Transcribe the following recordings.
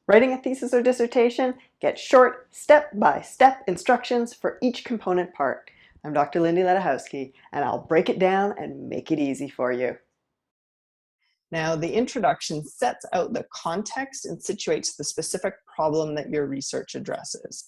Writing a thesis or dissertation? Get short, step-by-step instructions for each component part. I'm Dr. Lindy, and I'll break it down and make it easy for you. Now, the introduction sets out the context and situates the specific problem that your research addresses.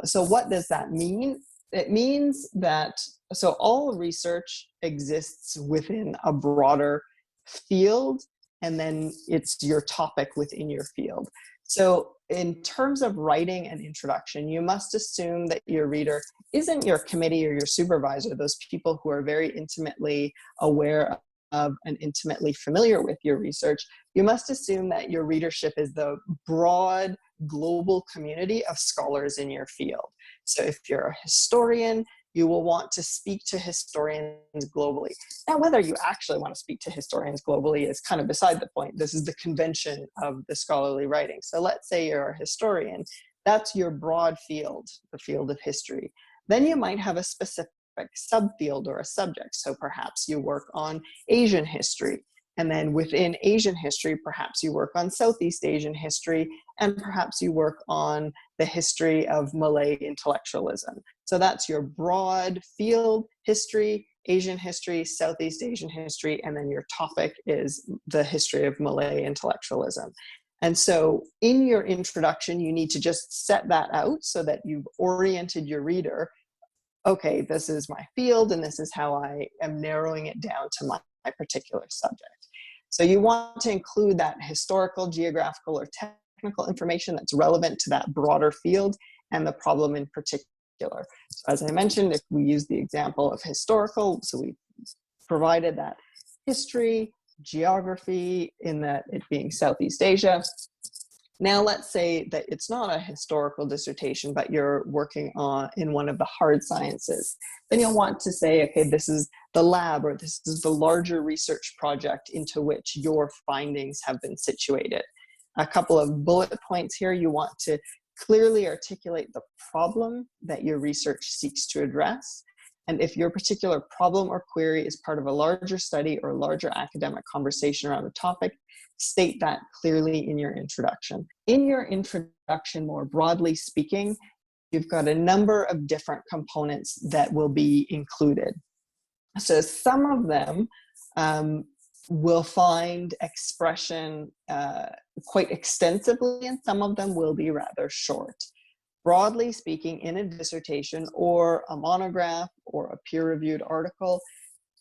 So what does that mean? It means that, so all research exists within a broader field, and then it's your topic within your field. So in terms of writing an introduction, you must assume that your reader isn't your committee or your supervisor, those people who are very intimately aware of and intimately familiar with your research. You must assume that your readership is the broad global community of scholars in your field. So if you're a historian, you will want to speak to historians globally. Now, whether you actually want to speak to historians globally is kind of beside the point. This is the convention of the scholarly writing. So let's say you're a historian. That's your broad field, the field of history. Then you might have a specific subfield or a subject. So perhaps you work on Asian history. And then within Asian history, perhaps you work on Southeast Asian history, and perhaps you work on the history of Malay intellectualism. So that's your broad field: history, Asian history, Southeast Asian history, and then your topic is the history of Malay intellectualism. And so in your introduction, you need to just set that out so that you've oriented your reader. Okay, this is my field, and this is how I am narrowing it down to my particular subject. So you want to include that historical, geographical, or technical information that's relevant to that broader field and the problem in particular. So as I mentioned, if we use the example of historical, so we provided that history, geography, in that it being Southeast Asia. Now let's say that it's not a historical dissertation, but you're working on in one of the hard sciences. Then you'll want to say, okay, this is the lab, or this is the larger research project into which your findings have been situated. A couple of bullet points here. You want to clearly articulate the problem that your research seeks to address. And if your particular problem or query is part of a larger study or larger academic conversation around a topic, state that clearly in your introduction. In your introduction, more broadly speaking, you've got a number of different components that will be included. So some of them will find expression quite extensively, and some of them will be rather short. Broadly speaking, in a dissertation or a monograph or a peer-reviewed article,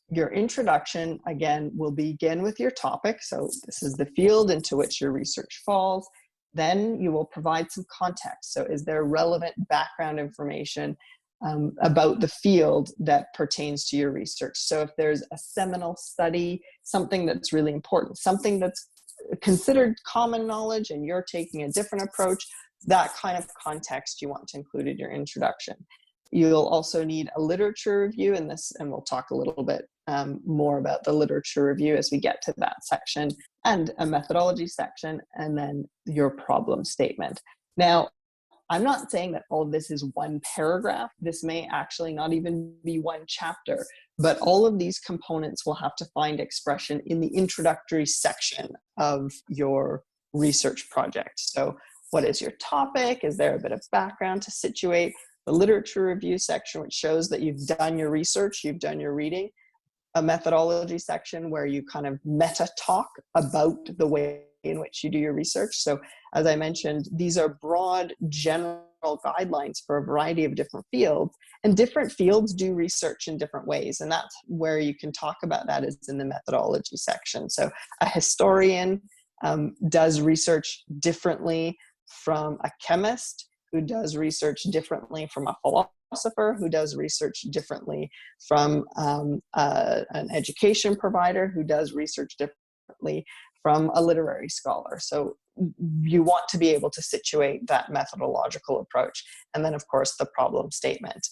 your introduction, again, will begin with your topic. So this is the field into which your research falls. Then you will provide some context. So is there relevant background information about the field that pertains to your research? So if there's a seminal study, something that's really important, something that's considered common knowledge and you're taking a different approach, that kind of context you want to include in your introduction. You'll also need a literature review in this, and we'll talk a little bit more about the literature review as we get to that section, and a methodology section, and then your problem statement. Now, I'm not saying that all of this is one paragraph. This may actually not even be one chapter, but all of these components will have to find expression in the introductory section of your research project. So what is your topic? Is there a bit of background to situate? The literature review section, which shows that you've done your research, you've done your reading. A methodology section where you kind of meta talk about the way in which you do your research. So as I mentioned, these are broad general guidelines for a variety of different fields, and different fields do research in different ways. And that's where you can talk about that, is in the methodology section. So a historian does research differently from a chemist, who does research differently from a philosopher, who does research differently from an education provider, who does research differently from a literary scholar. So you want to be able to situate that methodological approach. And then, of course, the problem statement.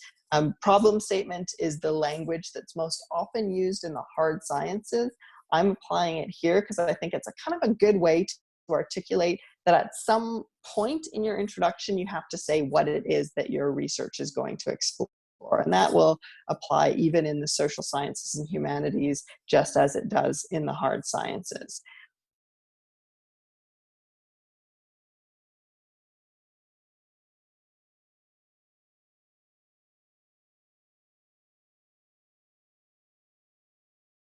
Problem statement is the language that's most often used in the hard sciences. I'm applying it here because I think it's a kind of a good way to articulate that at some point in your introduction, you have to say what it is that your research is going to explore. And that will apply even in the social sciences and humanities, just as it does in the hard sciences.